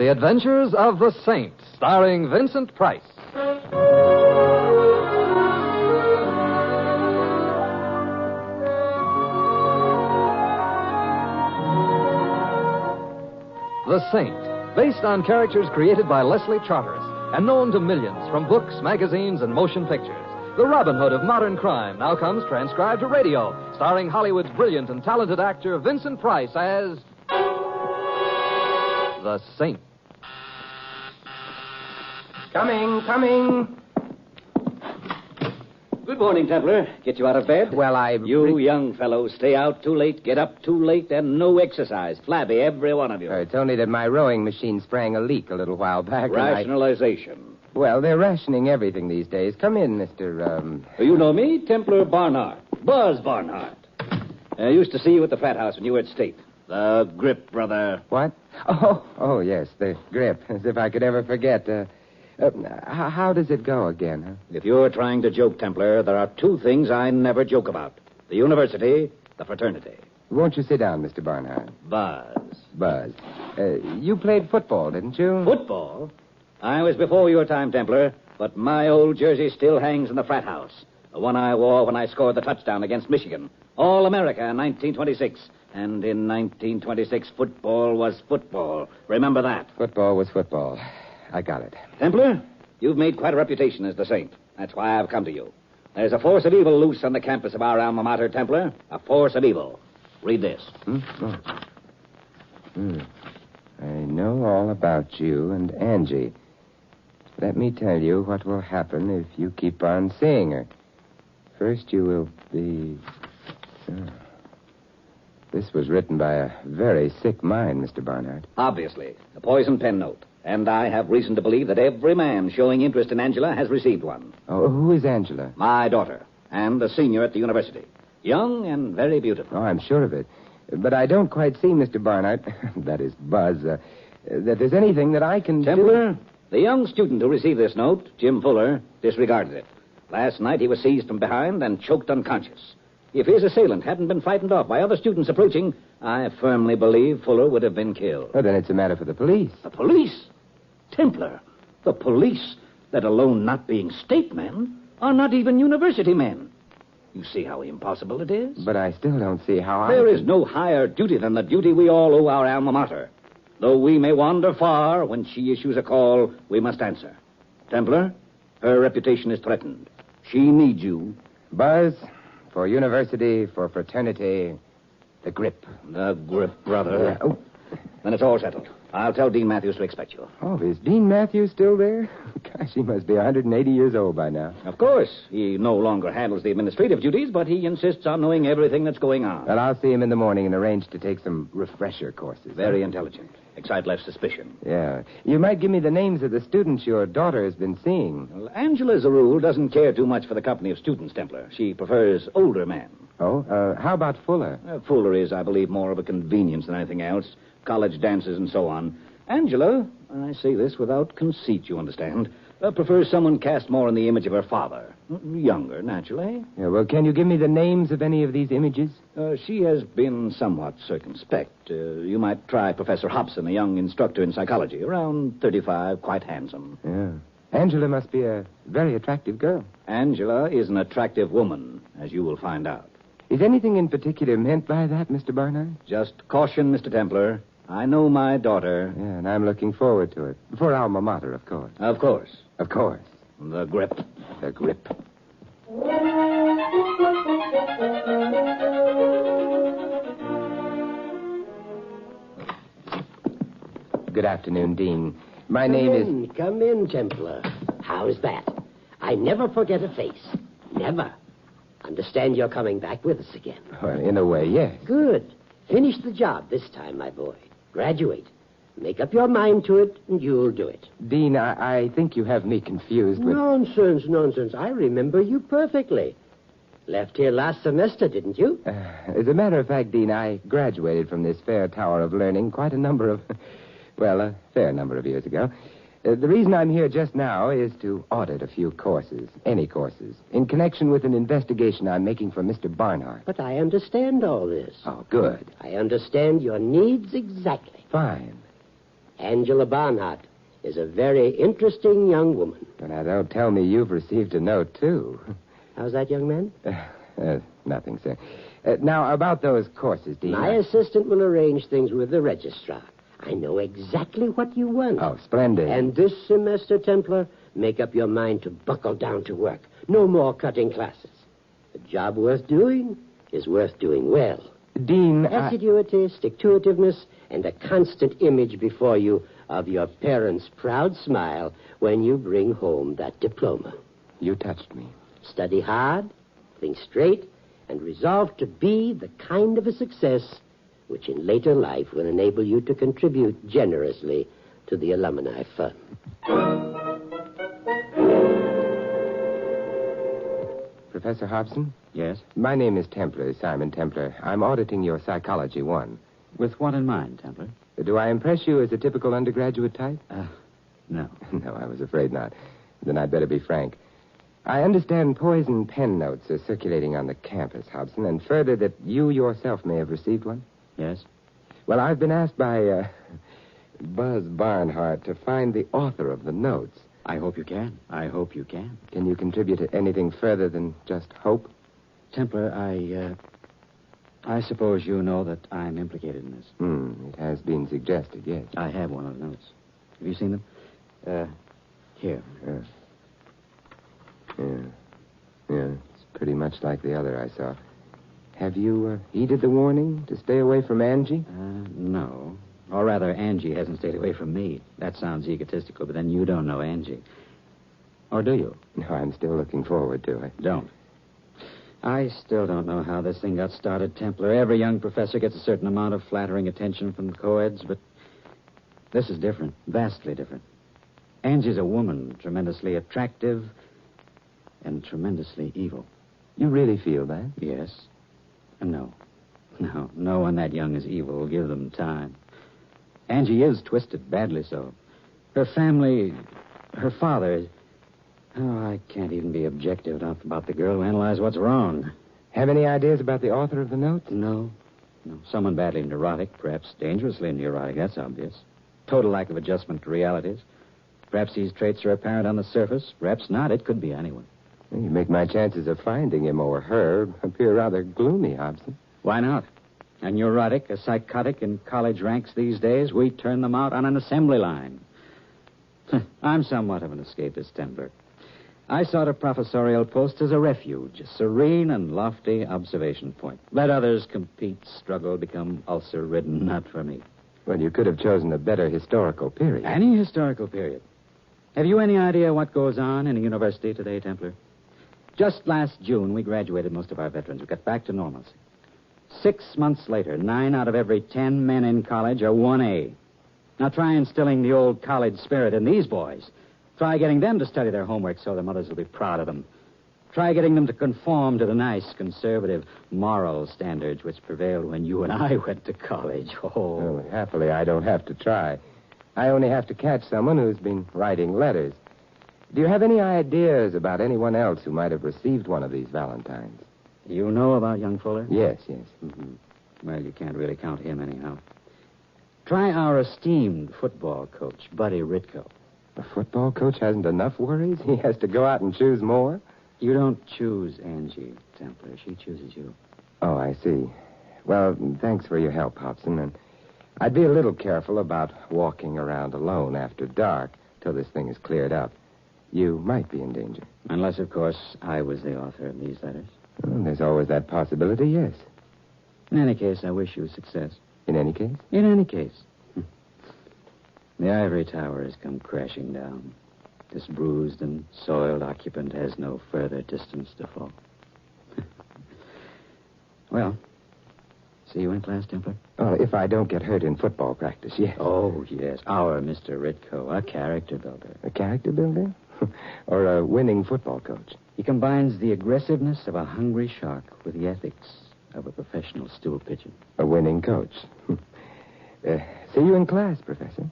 The Adventures of the Saint, starring Vincent Price. The Saint, based on characters created by Leslie Charteris and known to millions from books, magazines, and motion pictures. The Robin Hood of modern crime now comes transcribed to radio, starring Hollywood's brilliant and talented actor Vincent Price as the Saint. Coming. Good morning, Templar. Get you out of bed? Well, You young fellows stay out too late, get up too late, and no exercise. Flabby, every one of you. It's only that my rowing machine sprang a leak a little while back. Rationalization. Well, they're rationing everything these days. Come in, Mr. You know me, Templar Barnhart. Buzz Barnhart. I used to see you at the frat house when you were at State. The grip, brother. What? Oh, yes, the grip. As if I could ever forget. How does it go again, huh? If you're trying to joke, Templar, there are two things I never joke about. The university, the fraternity. Won't you sit down, Mr. Barnhart? Buzz. You played football, didn't you? Football? I was before your time, Templar, but my old jersey still hangs in the frat house. The one I wore when I scored the touchdown against Michigan. All-America in 1926. And in 1926, football was football. Remember that. Football was football. I got it. Templar, you've made quite a reputation as the Saint. That's why I've come to you. There's a force of evil loose on the campus of our alma mater, Templar. A force of evil. Read this. I know all about you and Angie. Let me tell you what will happen if you keep on seeing her. First, you will be... This was written by a very sick mind, Mr. Barnhart. Obviously. A poison pen note. And I have reason to believe that every man showing interest in Angela has received one. Oh, who is Angela? My daughter. And a senior at the university. Young and very beautiful. Oh, I'm sure of it. But I don't quite see, Mr. Barnhart, that is Buzz, that there's anything that I can Templar, do... the young student who received this note, Jim Fuller, disregarded it. Last night he was seized from behind and choked unconscious. If his assailant hadn't been frightened off by other students approaching, I firmly believe Fuller would have been killed. Well, then it's a matter for the police. The police? Templar, the police, let alone not being state men, are not even university men. You see how impossible it is? But I still don't see how There is no higher duty than the duty we all owe our alma mater. Though we may wander far, when she issues a call, we must answer. Templar, her reputation is threatened. She needs you. Buzz, for university, for fraternity, the grip. The grip, brother. Oh. Then it's all settled. I'll tell Dean Matthews to expect you. Oh, is Dean Matthews still there? Gosh, he must be 180 years old by now. Of course. He no longer handles the administrative duties, but he insists on knowing everything that's going on. Well, I'll see him in the morning and arrange to take some refresher courses. Very intelligent. Excite less suspicion. Yeah. You might give me the names of the students your daughter has been seeing. Well, Angela, as a rule, doesn't care too much for the company of students, Templar. She prefers older men. Oh, how about Fuller? Fuller is, I believe, more of a convenience than anything else. College dances and so on. Angela, I say this without conceit, you understand, prefers someone cast more in the image of her father. Younger, naturally. Yeah, well, can you give me the names of any of these images? She has been somewhat circumspect. You might try Professor Hobson, a young instructor in psychology, around 35, quite handsome. Yeah. Angela must be a very attractive girl. Angela is an attractive woman, as you will find out. Is anything in particular meant by that, Mr. Barnard? Just caution, Mr. Templar. I know my daughter. Yeah, and I'm looking forward to it. For alma mater, of course. Of course. Of course. The grip. The grip. Good afternoon, Dean. My name is... Come in, Templar. How's that? I never forget a face. Never. Understand you're coming back with us again. Well, in a way, yes. Good. Finish the job this time, my boy. Graduate. Make up your mind to it, and you'll do it. Dean, I think you have me confused with... Nonsense. I remember you perfectly. Left here last semester, didn't you? As a matter of fact, Dean, I graduated from this fair tower of learning quite a number of... Well, a fair number of years ago. The reason I'm here just now is to audit a few courses, any courses, in connection with an investigation I'm making for Mr. Barnhart. But I understand all this. Oh, good. I understand your needs exactly. Fine. Angela Barnhart is a very interesting young woman. But now, don't tell me you've received a note, too. How's that, young man? Nothing, sir. Now, about those courses, Dean. My assistant will arrange things with the registrar. I know exactly what you want. Oh, splendid. And this semester, Templar, make up your mind to buckle down to work. No more cutting classes. A job worth doing is worth doing well. Dean, Assiduity, stick-to-itiveness, and a constant image before you of your parents' proud smile when you bring home that diploma. You touched me. Study hard, think straight, and resolve to be the kind of a success which in later life will enable you to contribute generously to the alumni fund. Professor Hobson? Yes? My name is Templar, Simon Templar. I'm auditing your Psychology 1. With what in mind, Templar? Do I impress you as a typical undergraduate type? No. No, I was afraid not. Then I'd better be frank. I understand poison pen notes are circulating on the campus, Hobson, and further that you yourself may have received one. Yes? Well, I've been asked by Buzz Barnhart to find the author of the notes. I hope you can. I hope you can. Can you contribute to anything further than just hope? Templar, I suppose you know that I'm implicated in this. It has been suggested, yes. I have one of the notes. Have you seen them? Here. Yeah, it's pretty much like the other I saw. Have you heeded the warning to stay away from Angie? No. Or rather, Angie hasn't stayed away from me. That sounds egotistical, but then you don't know Angie. Or do you? No, I'm still looking forward to it. Don't. I still don't know how this thing got started, Templar. Every young professor gets a certain amount of flattering attention from the co-eds, but this is different, vastly different. Angie's a woman, tremendously attractive and tremendously evil. You really feel that? Yes. No. No one that young is evil. Will give them time. Angie is twisted, badly so. Her family, her father... Oh, I can't even be objective enough about the girl to analyze what's wrong. Have any ideas about the author of the notes? No. Someone badly neurotic, perhaps dangerously neurotic, that's obvious. Total lack of adjustment to realities. Perhaps these traits are apparent on the surface. Perhaps not. It could be anyone. Well, you make my chances of finding him or her appear rather gloomy, Hobson. Why not? A neurotic, a psychotic in college ranks these days, we turn them out on an assembly line. I'm somewhat of an escapist, Templar. I sought a professorial post as a refuge, a serene and lofty observation point. Let others compete, struggle, become ulcer-ridden, not for me. Well, you could have chosen a better historical period. Any historical period. Have you any idea what goes on in a university today, Templar? Just last June, we graduated most of our veterans. We got back to normalcy. 6 months later, 9 out of every 10 men in college are 1A. Now try instilling the old college spirit in these boys. Try getting them to study their homework so their mothers will be proud of them. Try getting them to conform to the nice, conservative, moral standards which prevailed when you and I went to college. Well, happily, I don't have to try. I only have to catch someone who's been writing letters. Do you have any ideas about anyone else who might have received one of these Valentines? You know about young Fuller? Yes. Mm-hmm. Well, you can't really count him anyhow. Try our esteemed football coach, Buddy Ritko. A football coach hasn't enough worries? He has to go out and choose more? You don't choose Angie, Templar. She chooses you. Oh, I see. Well, thanks for your help, Hobson. And I'd be a little careful about walking around alone after dark till this thing is cleared up. You might be in danger. Unless, of course, I was the author of these letters. Well, there's always that possibility, yes. In any case, I wish you success. In any case? In any case. The ivory tower has come crashing down. This bruised and soiled occupant has no further distance to fall. Well, see you in class, Templar? Oh, if I don't get hurt in football practice, yes. Oh, yes. Our Mr. Ritko, a character builder. A character builder? Or a winning football coach? He combines the aggressiveness of a hungry shark with the ethics of a professional stool pigeon. A winning coach. See you in class, Professor.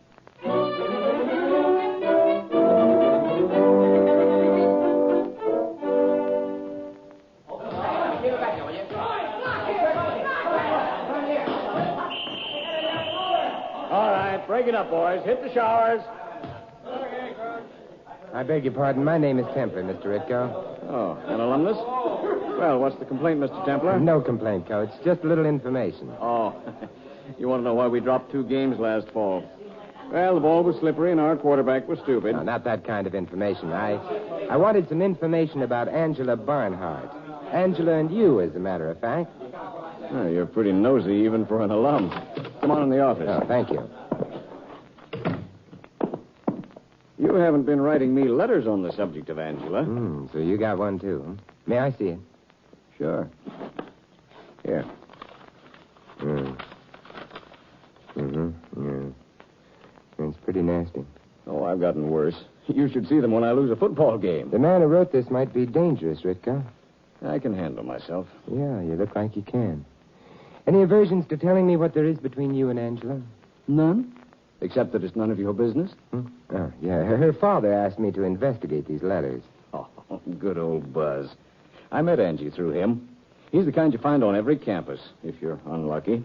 All right. right, break it up, boys. Hit the showers. I beg your pardon. My name is Templar, Mr. Ritko. Oh, an alumnus? Well, what's the complaint, Mr. Templar? No complaint, Coach. Just a little information. Oh, you want to know why we dropped 2 games last fall? Well, the ball was slippery and our quarterback was stupid. No, not that kind of information. I wanted some information about Angela Barnhart. Angela and you, as a matter of fact. Oh, you're pretty nosy even for an alum. Come on in the office. Oh, thank you. You haven't been writing me letters on the subject of Angela. So you got one, too. Huh? May I see it? Sure. Here. Yeah. It's pretty nasty. Oh, I've gotten worse. You should see them when I lose a football game. The man who wrote this might be dangerous, Ritko. I can handle myself. Yeah, you look like you can. Any aversions to telling me what there is between you and Angela? None? Except that it's none of your business? Oh, yeah. Her father asked me to investigate these letters. Oh, good old Buzz. I met Angie through him. He's the kind you find on every campus, if you're unlucky.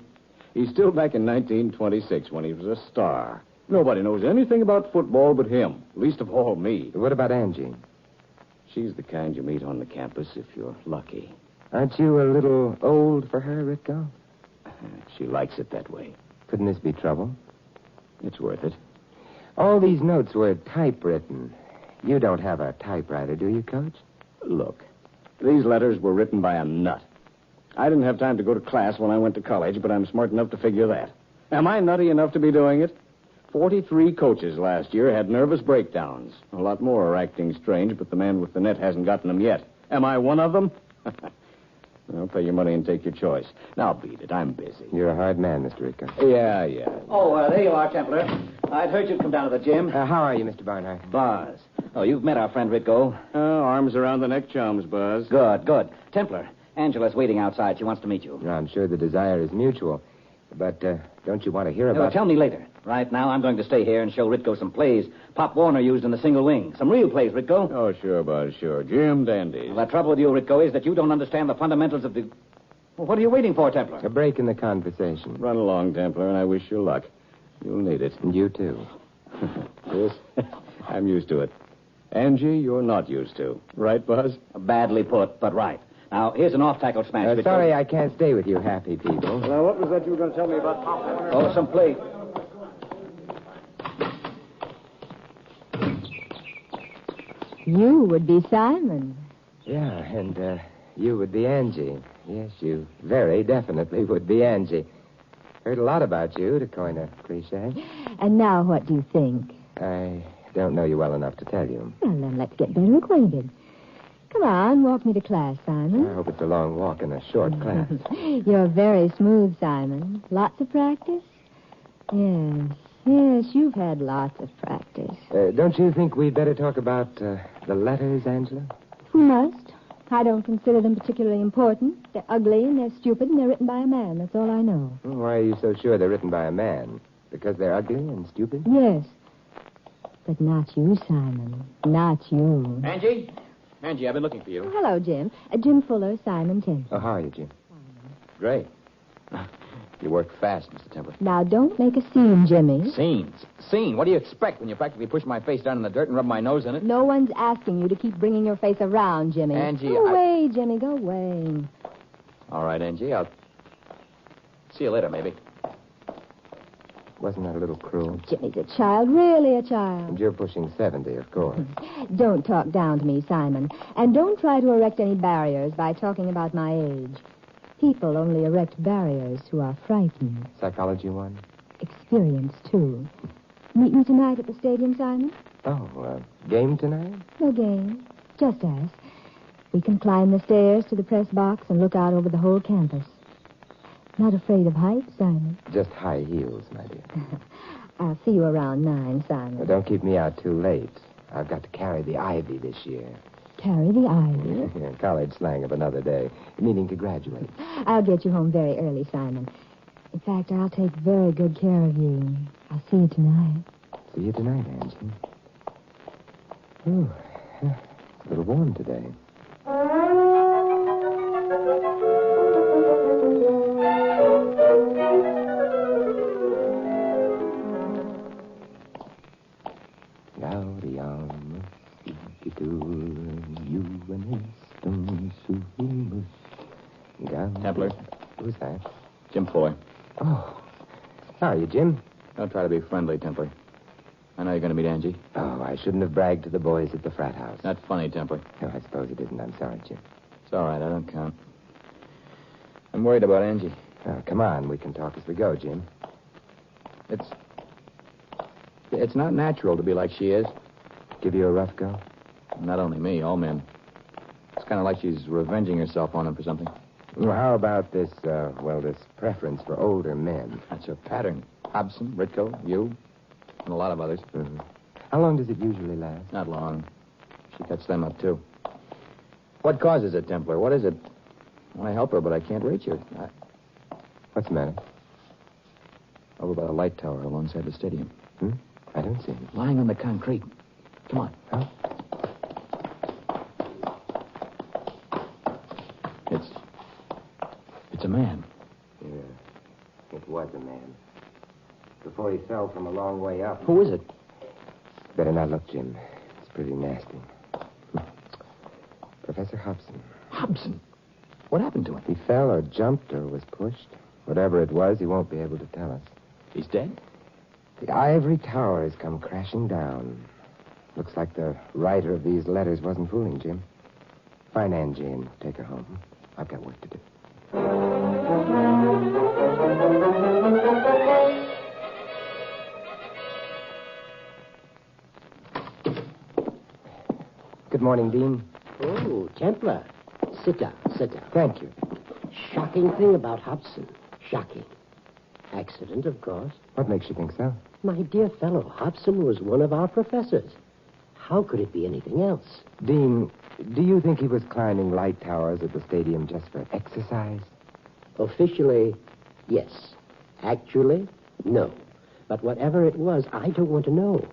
He's still back in 1926 when he was a star. Nobody knows anything about football but him, least of all me. What about Angie? She's the kind you meet on the campus if you're lucky. Aren't you a little old for her, Ritko? She likes it that way. Couldn't this be trouble? It's worth it. All these notes were typewritten. You don't have a typewriter, do you, Coach? Look, these letters were written by a nut. I didn't have time to go to class when I went to college, but I'm smart enough to figure that. Am I nutty enough to be doing it? 43 coaches last year had nervous breakdowns. A lot more are acting strange, but the man with the net hasn't gotten them yet. Am I one of them? Well, pay your money and take your choice. Now, beat it. I'm busy. You're a hard man, Mr. Ritko. Yeah. Oh, there you are, Templar. I'd heard you'd come down to the gym. How are you, Mr. Barnhart? Buzz. Oh, you've met our friend Ritko. Arms around the neck chums, Buzz. Good. Templar, Angela's waiting outside. She wants to meet you. I'm sure the desire is mutual. But don't you want to hear about... Tell me later. Right now, I'm going to stay here and show Ritko some plays Pop Warner used in the single wing. Some real plays, Ritko. Oh, sure, Buzz, sure. Jim Dandy. Well, the trouble with you, Ritko, is that you don't understand the fundamentals of the... Well, what are you waiting for, Templar? A break in the conversation. Run along, Templar, and I wish you luck. You'll need it. And you, too. Yes? I'm used to it. Angie, you're not used to. Right, Buzz? Badly put, but right. Now, here's an off-tackle smash, Ritko. Sorry I can't stay with you happy people. Now, what was that you were going to tell me about Pop Warner? Oh, some play. You would be Simon. Yeah, and you would be Angie. Yes, you very definitely would be Angie. Heard a lot about you, to coin a cliche. And now what do you think? I don't know you well enough to tell you. Well, then let's get better acquainted. Come on, walk me to class, Simon. I hope it's a long walk in a short class. You're very smooth, Simon. Lots of practice? Yes, you've had lots of practice. Don't you think we'd better talk about the letters, Angela? We must. I don't consider them particularly important. They're ugly and they're stupid and they're written by a man. That's all I know. Why are you so sure they're written by a man? Because they're ugly and stupid? Yes. But not you, Simon. Not you. Angie, I've been looking for you. Oh, hello, Jim. Jim Fuller, Simon Templar. Oh, how are you, Jim? Great. You work fast, Mr. Templar. Now, don't make a scene, Jimmy. Scene? What do you expect when you practically push my face down in the dirt and rub my nose in it? No one's asking you to keep bringing your face around, Jimmy. Angie, Go away, Jimmy, go away. All right, Angie, I'll see you later, maybe. Wasn't that a little cruel? Jimmy's a child, really a And child. you're pushing 70, of course. Don't talk down to me, Simon. And don't try to erect any barriers by talking about my age. People only erect barriers who are frightened. Psychology 1? Experience, too. Meet me tonight at the stadium, Simon? Oh, game tonight? No game. Just us. We can climb the stairs to the press box and look out over the whole campus. Not afraid of heights, Simon? Just high heels, my dear. I'll see you around 9, Simon. Well, don't keep me out too late. I've got to carry the ivy this year. Carry the ivy. Yeah, college slang of another day. Meaning to graduate. I'll get you home very early, Simon. In fact, I'll take very good care of you. I'll see you tonight. See you tonight, Angie. Oh, it's a little warm today. How are you, Jim? Don't try to be friendly, Templar. I know you're going to meet Angie. Oh, I shouldn't have bragged to the boys at the frat house. Not funny, Templar. No, I suppose it isn't. I'm sorry, Jim. It's all right. I don't count. I'm worried about Angie. Oh, come on. We can talk as we go, Jim. It's not natural to be like she is. Give you a rough go? Not only me, all men. It's kind of like she's revenging herself on him for something. Well, how about this, this preference for older men? That's her pattern. Hobson, Ritko, you, and a lot of others. Mm-hmm. How long does it usually last? Not long. She cuts them up, too. What causes it, Templar? What is it? I want to help her, but I can't reach her. What's the matter? Over by the light tower alongside the stadium. I don't see him. Lying on the concrete. Come on. Huh? It's a man. Yeah, it was a man. Before he fell from a long way up. Who is it? Better not look, Jim. It's pretty nasty. Professor Hobson. Hobson? What happened to him? He fell or jumped or was pushed. Whatever it was, he won't be able to tell us. He's dead? The ivory tower has come crashing down. Looks like the writer of these letters wasn't fooling Jim. Find Angie and take her home. I've got work to do. Good morning, Dean. Oh, Templar. Sit down. Thank you. Shocking thing about Hobson. Shocking. Accident, of course. What makes you think so? My dear fellow, Hobson was one of our professors. How could it be anything else? Dean, do you think he was climbing light towers at the stadium just for exercise? Officially, yes. Actually, no. But whatever it was, I don't want to know.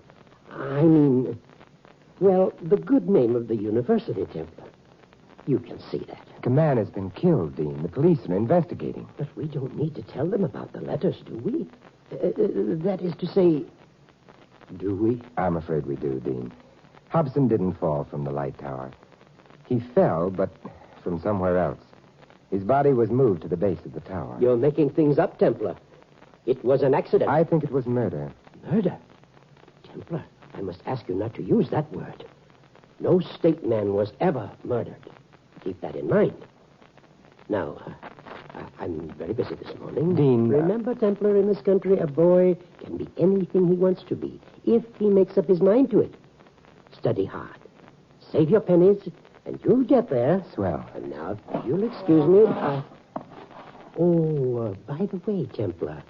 I mean, well, the good name of the university, Templar. You can see that. A man has been killed, Dean. The police are investigating. But we don't need to tell them about the letters, do we? That is to say, do we? I'm afraid we do, Dean. Hobson didn't fall from the light tower. He fell, but from somewhere else. His body was moved to the base of the tower. You're making things up, Templar. It was an accident. I think it was murder. Murder? Templar, I must ask you not to use that word. No state man was ever murdered. Keep that in mind. Now, I'm very busy this morning. Dean... Remember, Templar, in this country, a boy can be anything he wants to be, if he makes up his mind to it. Study hard. Save your pennies, and you'll get there. Swell. And now, if you'll excuse me, by the way, Templar,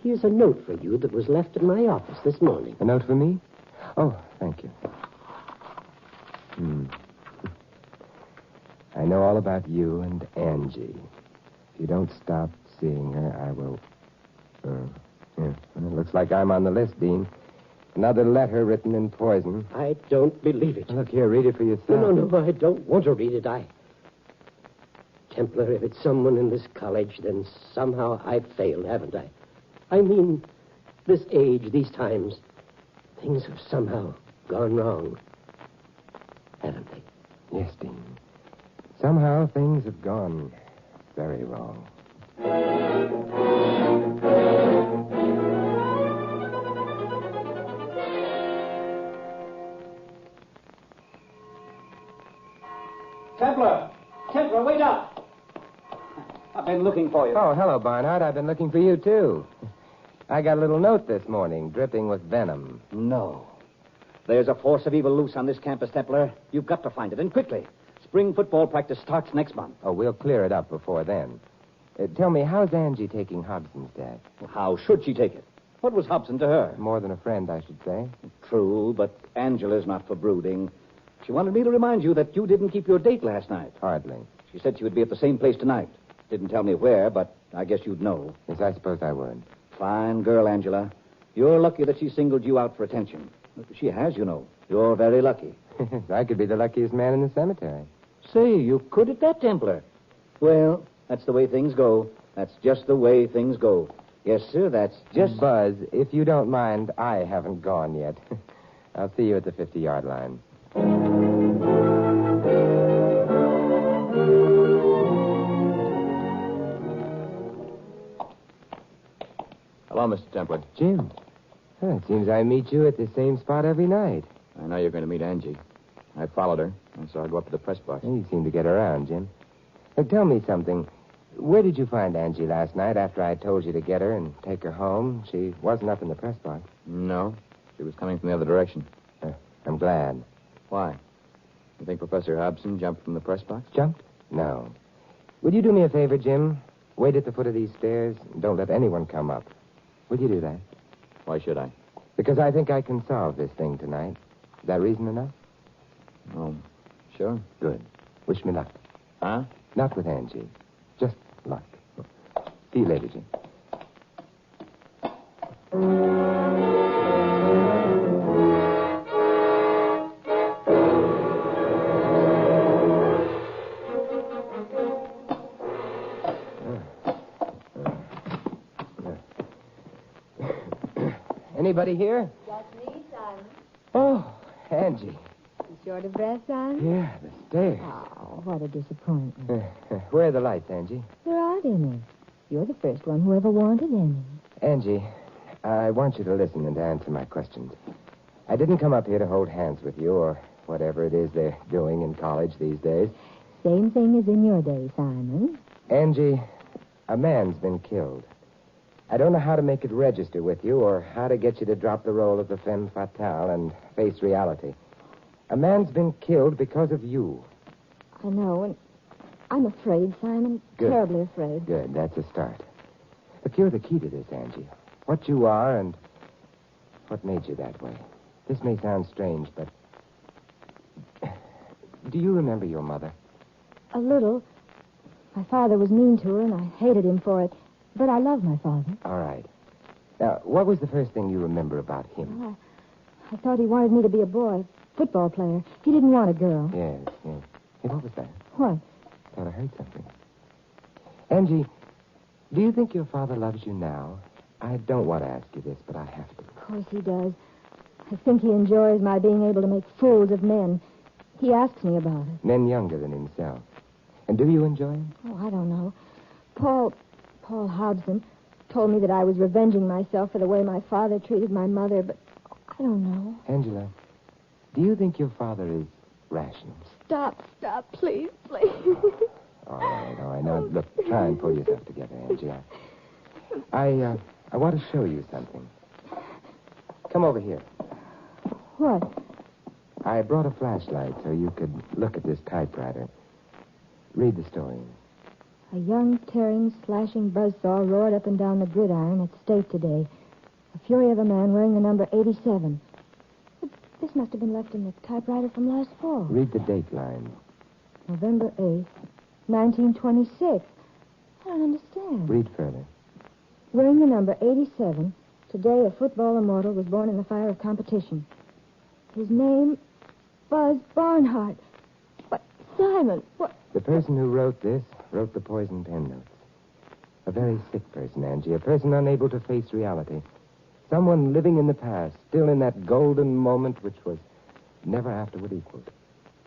here's a note for you that was left in my office this morning. A note for me? Oh, thank you. I know all about you and Angie. If you don't stop seeing her, I will... It looks like I'm on the list, Dean. Another letter written in poison. I don't believe it. Look here, read it for yourself. No, I don't want to read it. Templar, if it's someone in this college, then somehow I've failed, haven't I? I mean, this age, these times, things have somehow gone wrong. Haven't they? Yes, Dean. Somehow things have gone very wrong. Templar, wait up. I've been looking for you. Oh, hello, Barnard. I've been looking for you, too. I got a little note this morning, dripping with venom. No. There's a force of evil loose on this campus, Templar. You've got to find it, and quickly. Spring football practice starts next month. Oh, we'll clear it up before then. Tell me, how's Angie taking Hobson's death? Well, how should she take it? What was Hobson to her? More than a friend, I should say. True, but Angela's not for brooding. She wanted me to remind you that you didn't keep your date last night. Hardly. She said she would be at the same place tonight. Didn't tell me where, but I guess you'd know. Yes, I suppose I would. Fine girl, Angela. You're lucky that she singled you out for attention. She has, you know. You're very lucky. I could be the luckiest man in the cemetery. Say, you could at that, Templar. Well, that's the way things go. That's just the way things go. Yes, sir, that's just... Buzz, if you don't mind, I haven't gone yet. I'll see you at the 50-yard line. Hello, Mr. Templer. Jim. Huh, it seems I meet you at the same spot every night. I know you're going to meet Angie. I followed her, and so I go up to the press box. You seem to get around, Jim. Now, tell me something. Where did you find Angie last night after I told you to get her and take her home? She wasn't up in the press box. No. She was coming from the other direction. I'm glad. Why? You think Professor Hobson jumped from the press box? Jumped? No. Would you do me a favor, Jim? Wait at the foot of these stairs. Don't let anyone come up. Will you do that? Why should I? Because I think I can solve this thing tonight. Is that reason enough? Oh, sure. Good. Wish me luck. Huh? Not with Angie. Just luck. See you later, Jim. Anybody here? That's me, Simon. Oh, Angie. You short of breath, Simon? Yeah, the stairs. Oh, what a disappointment. Where are the lights, Angie? There aren't any. You're the first one who ever wanted any. Angie, I want you to listen and answer my questions. I didn't come up here to hold hands with you or whatever it is they're doing in college these days. Same thing as in your day, Simon. Angie, a man's been killed. I don't know how to make it register with you or how to get you to drop the role of the femme fatale and face reality. A man's been killed because of you. I know, and I'm afraid, Simon. Good. Terribly afraid. Good, that's a start. But you're the key to this, Angie. What you are and what made you that way. This may sound strange, but... Do you remember your mother? A little. My father was mean to her, and I hated him for it. But I love my father. All right. Now, what was the first thing you remember about him? Well, I thought he wanted me to be a boy, football player. He didn't want a girl. Yes. Hey, what was that? What? I thought I heard something. Angie, do you think your father loves you now? I don't want to ask you this, but I have to. Of course he does. I think he enjoys my being able to make fools of men. He asks me about it. Men younger than himself. And do you enjoy him? Oh, I don't know. Paul Hobson told me that I was revenging myself for the way my father treated my mother, but I don't know. Angela, do you think your father is rational? Stop, please. All right. Now, look, try and pull yourself together, Angie. I want to show you something. Come over here. What? I brought a flashlight so you could look at this typewriter. Read the story. A young, tearing, slashing buzzsaw roared up and down the gridiron at State today. The fury of a man wearing the number 87. But this must have been left in the typewriter from last fall. Read the date line. November 8th, 1926. I don't understand. Read further. Wearing the number 87, today a football immortal was born in the fire of competition. His name, Buzz Barnhart. But, Simon, what... The person who wrote this wrote the poison pen notes. A very sick person, Angie. A person unable to face reality. Someone living in the past, still in that golden moment which was never afterward equaled.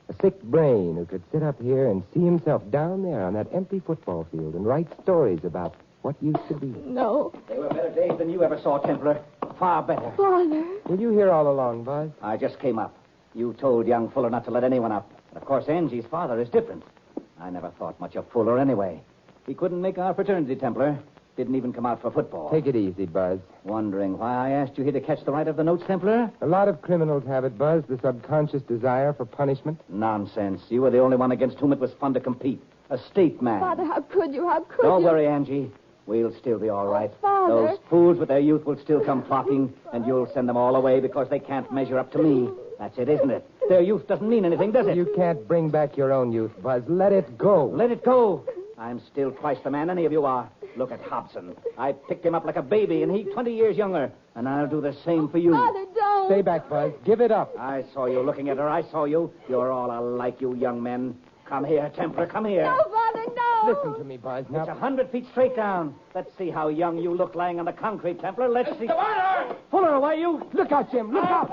A sick brain who could sit up here and see himself down there on that empty football field and write stories about what used to be. No. They were better days than you ever saw, Templar. Far better. Father. Were you here all along, Buzz? I just came up. You told young Fuller not to let anyone up. But of course, Angie's father is different. I never thought much of Fuller anyway. He couldn't make our fraternity, Templar. Didn't even come out for football. Take it easy, Buzz. Wondering why I asked you here to catch the right of the notes, Templar? A lot of criminals have it, Buzz, the subconscious desire for punishment. Nonsense. You were the only one against whom it was fun to compete. A state man. Father, how could you? How could Don't you? worry, Angie. We'll still be all right. Father. Those fools with their youth will still come flocking, and you'll send them all away because they can't measure up to me. That's it, isn't it? Their youth doesn't mean anything, does it? You can't bring back your own youth, Buzz. Let it go. Let it go. I'm still twice the man any of you are. Look at Hobson. I picked him up like a baby, and he's 20 years younger. And I'll do the same for you. Father, don't. Stay back, Buzz. Give it up. I saw you looking at her. I saw you. You're all alike, you young men. Come here, Templar. Come here. No, Father, no. Listen to me, Buzz. It's Now, 100 feet straight down. Let's see how young you look lying on the concrete, Templar. Let's see. Fuller, why you? look out, Jim. Look out.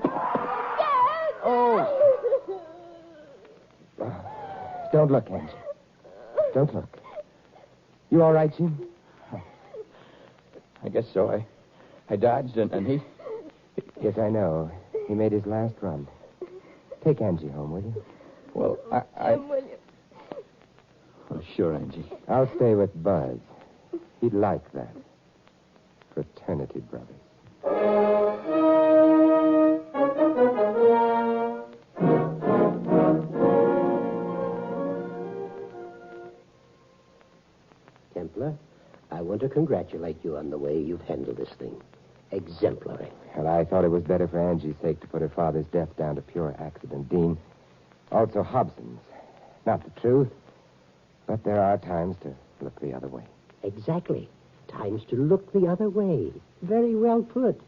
Dad. Oh. Don't look, Angie. Don't look. You all right, Jim? I guess so. I dodged, and he... Yes, I know. He made his last run. Take Angie home, will you? Well, Jim, will you? Oh, sure, Angie. I'll stay with Buzz. He'd like that. Fraternity brothers. Templar, I want to congratulate you on the way you've handled this thing. Exemplary. Well, I thought it was better for Angie's sake to put her father's death down to pure accident, Dean. Also Hobson's. Not the truth, but there are times to look the other way. Exactly. Times to look the other way. Very well put.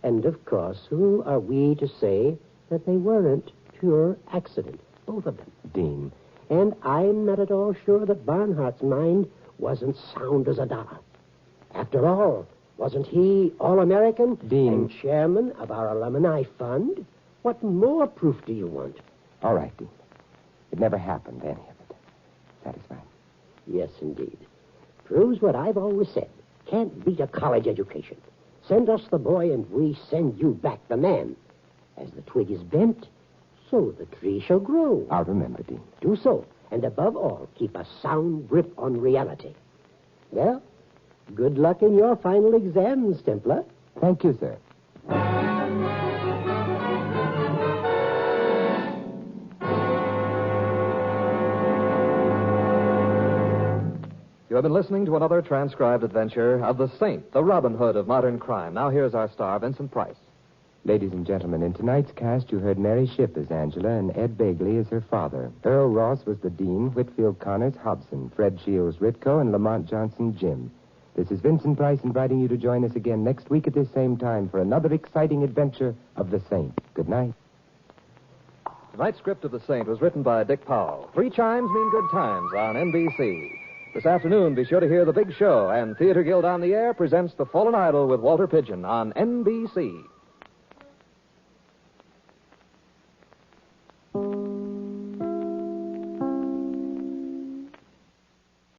And, of course, who are we to say that they weren't pure accident? Both of them. Dean. And I'm not at all sure that Barnhart's mind wasn't sound as a dollar. After all, wasn't he All-American Dean. and chairman of our alumni fund? What more proof do you want? All right, Dean. It never happened, any of it. Satisfied? Yes, indeed. Proves what I've always said. Can't beat a college education. Send us the boy and we send you back the man. As the twig is bent, so the tree shall grow. I'll remember, Dean. Do so. And above all, keep a sound grip on reality. Well, good luck in your final exams, Templar. Thank you, sir. You have been listening to another transcribed adventure of the Saint, the Robin Hood of modern crime. Now here's our star, Vincent Price. Ladies and gentlemen, in tonight's cast, you heard Mary Shipp as Angela and Ed Begley as her father. Earl Ross was the Dean, Whitfield Connors Hobson, Fred Shields Ritko, and Lamont Johnson Jim. This is Vincent Price inviting you to join us again next week at this same time for another exciting adventure of the Saint. Good night. Tonight's script of The Saint was written by Dick Powell. 3 chimes mean good times on NBC. This afternoon, be sure to hear The Big Show, and Theater Guild on the Air presents The Fallen Idol with Walter Pidgeon on NBC.